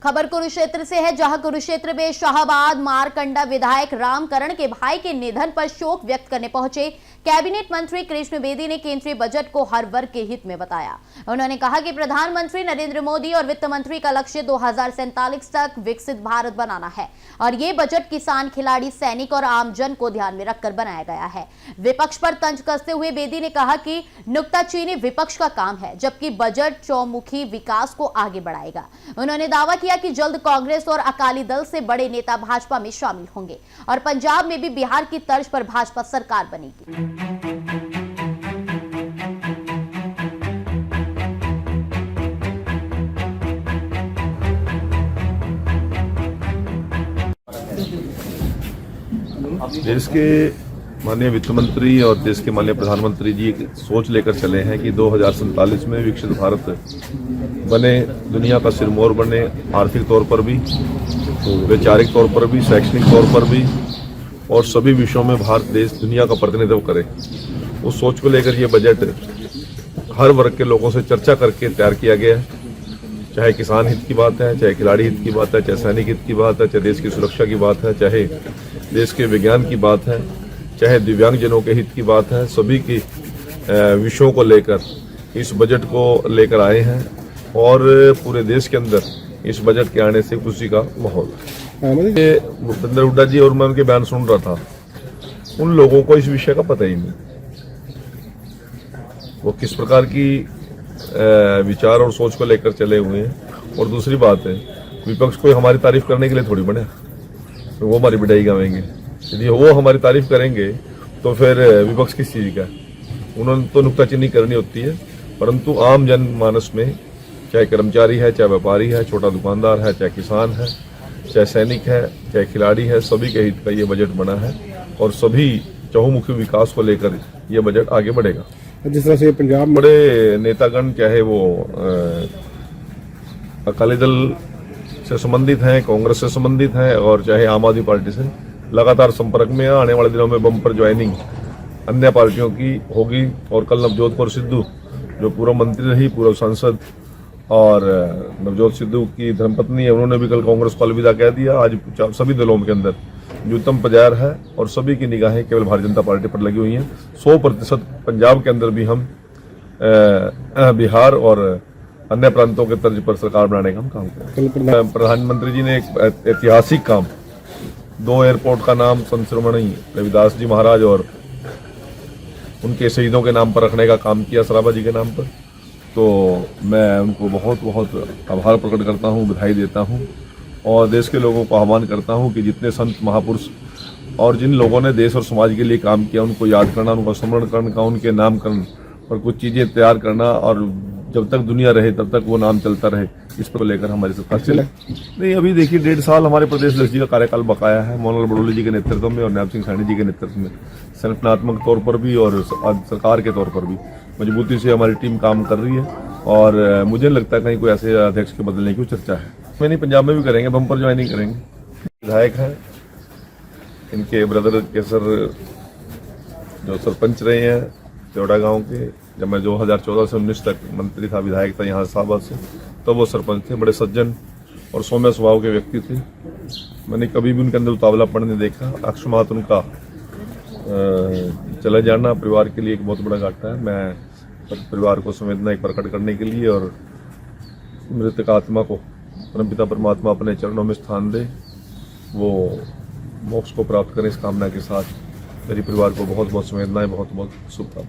खबर कुरुक्षेत्र से है, जहां कुरुक्षेत्र में शाहबाद मारकंडा विधायक रामकरण के भाई के निधन पर शोक व्यक्त करने पहुंचे कैबिनेट मंत्री कृष्ण बेदी ने केंद्रीय बजट को हर वर्ग के हित में बताया। उन्होंने कहा कि प्रधानमंत्री नरेंद्र मोदी और वित्त मंत्री का लक्ष्य 2047 तक विकसित भारत बनाना है और ये बजट किसान, खिलाड़ी, सैनिक और आमजन को ध्यान में रखकर बनाया गया है। विपक्ष पर तंज कसते हुए बेदी ने कहा कि नुक्ताचीनी विपक्ष का काम है, जबकि बजट चौमुखी विकास को आगे बढ़ाएगा। उन्होंने दावा किया कि जल्द कांग्रेस और अकाली दल से बड़े नेता भाजपा में शामिल होंगे और पंजाब में भी बिहार की तर्ज पर भाजपा सरकार बनेगी। देश के माननीय वित्त मंत्री और देश के माननीय प्रधानमंत्री जी एक सोच लेकर चले हैं कि 2047 में विकसित भारत बने, दुनिया का सिरमौर बने, आर्थिक तौर पर भी, वैचारिक तौर पर भी, शैक्षणिक तौर पर भी और सभी विषयों में भारत देश दुनिया का प्रतिनिधित्व करे। उस सोच को लेकर ये बजट हर वर्ग के लोगों से चर्चा करके तैयार किया गया है। चाहे किसान हित की बात है, चाहे खिलाड़ी हित की बात है, चाहे सैनिक हित की बात है, चाहे देश की सुरक्षा की बात है, चाहे देश के विज्ञान की बात है, चाहे दिव्यांगजनों के हित की बात है, सभी की विषयों को लेकर इस बजट को लेकर आए हैं और पूरे देश के अंदर इस बजट के आने से खुशी का माहौल है। भूपेंद्र हुड्डा जी और मैं उनके बयान सुन रहा था, उन लोगों को इस विषय का पता ही नहीं, वो किस प्रकार की विचार और सोच को लेकर चले हुए हैं। और दूसरी बात है, विपक्ष को हमारी तारीफ करने के लिए थोड़ी बने, तो वो हमारी बिडाई गावेंगे। यदि वो हमारी तारीफ करेंगे तो फिर विपक्ष किस चीज का? उन्होंने तो नुक्ताचीनी करनी होती है, परंतु आम जन मानस में चाहे कर्मचारी है, चाहे व्यापारी है, छोटा दुकानदार है, चाहे किसान है, चाहे सैनिक है, चाहे खिलाड़ी है, सभी के हित का ये बजट बना है और सभी चहुमुखी विकास को लेकर ये बजट आगे बढ़ेगा। जिस तरह से पंजाब में बड़े नेतागण, चाहे वो अकाली दल से संबंधित हैं, कांग्रेस से संबंधित हैं और चाहे आम आदमी पार्टी से, लगातार संपर्क में आने वाले दिनों में बम्पर ज्वाइनिंग अन्य पार्टियों की होगी। और कल नवजोत कौर सिद्धू जो पूर्व मंत्री रही, पूर्व सांसद, और नवजोत सिद्धू की धर्मपत्नी है, उन्होंने भी कल कांग्रेस को अलविदा कह दिया। आज सभी दलों के अंदर न्यूनतम पजार है और सभी की निगाहें केवल भारतीय जनता पार्टी पर लगी हुई हैं। 100% पंजाब के अंदर भी हम बिहार और अन्य प्रांतों के तर्ज पर सरकार बनाने का हम काम करें। प्रधानमंत्री जी ने एक ऐतिहासिक काम, 2 एयरपोर्ट का नाम संत शिरोमणि रविदास जी महाराज और उनके शहीदों के नाम पर रखने का काम किया, सराबा जी के नाम पर। तो मैं उनको बहुत बहुत आभार प्रकट करता हूँ, बधाई देता हूँ और देश के लोगों को आह्वान करता हूँ कि जितने संत महापुरुष और जिन लोगों ने देश और समाज के लिए काम किया, उनको याद करना, उनको स्मरण करना, उनके नामकरण पर कुछ चीजें तैयार करना और जब तक दुनिया रहे तब तक वो नाम चलता रहे, इस पर लेकर हमारी सरकार चले। नहीं, अभी देखिए 1.5 साल हमारे प्रदेश अध्यक्ष जी का कार्यकाल बकाया है, मोहनलाल बड़ोली जी के नेतृत्व में और नायब सिंह सैनी जी के नेतृत्व में संगठनात्मक तौर पर भी और सरकार के तौर पर भी मजबूती से हमारी टीम काम कर रही है और मुझे नहीं लगता कहीं कोई ऐसे अध्यक्ष के बदलने की चर्चा है। मैं नहीं, पंजाब में भी करेंगे, बम्पर ज्वाइनिंग करेंगे। विधायक हैं, इनके ब्रदर केसर जो सरपंच रहे हैं त्योड़ा गांव के, जब मैं 2014 से 19 तक मंत्री था, विधायक था यहाँ शाहबाद से, तो वो सरपंच थे। बड़े सज्जन और सौम्य स्वभाव के व्यक्ति थे। मैंने कभी भी उनके अंदर उतावलापन नहीं देखा। अकस्मात उनका चले जाना परिवार के लिए एक बहुत बड़ा घाटा है। मैं परिवार को संवेदना प्रकट करने के लिए और मृतक आत्मा को परमपिता परमात्मा अपने चरणों में स्थान दे, वो मोक्ष को प्राप्त करें, इस कामना के साथ मेरे परिवार को बहुत बहुत संवेदनाएं, बहुत बहुत शुभकामनाएं।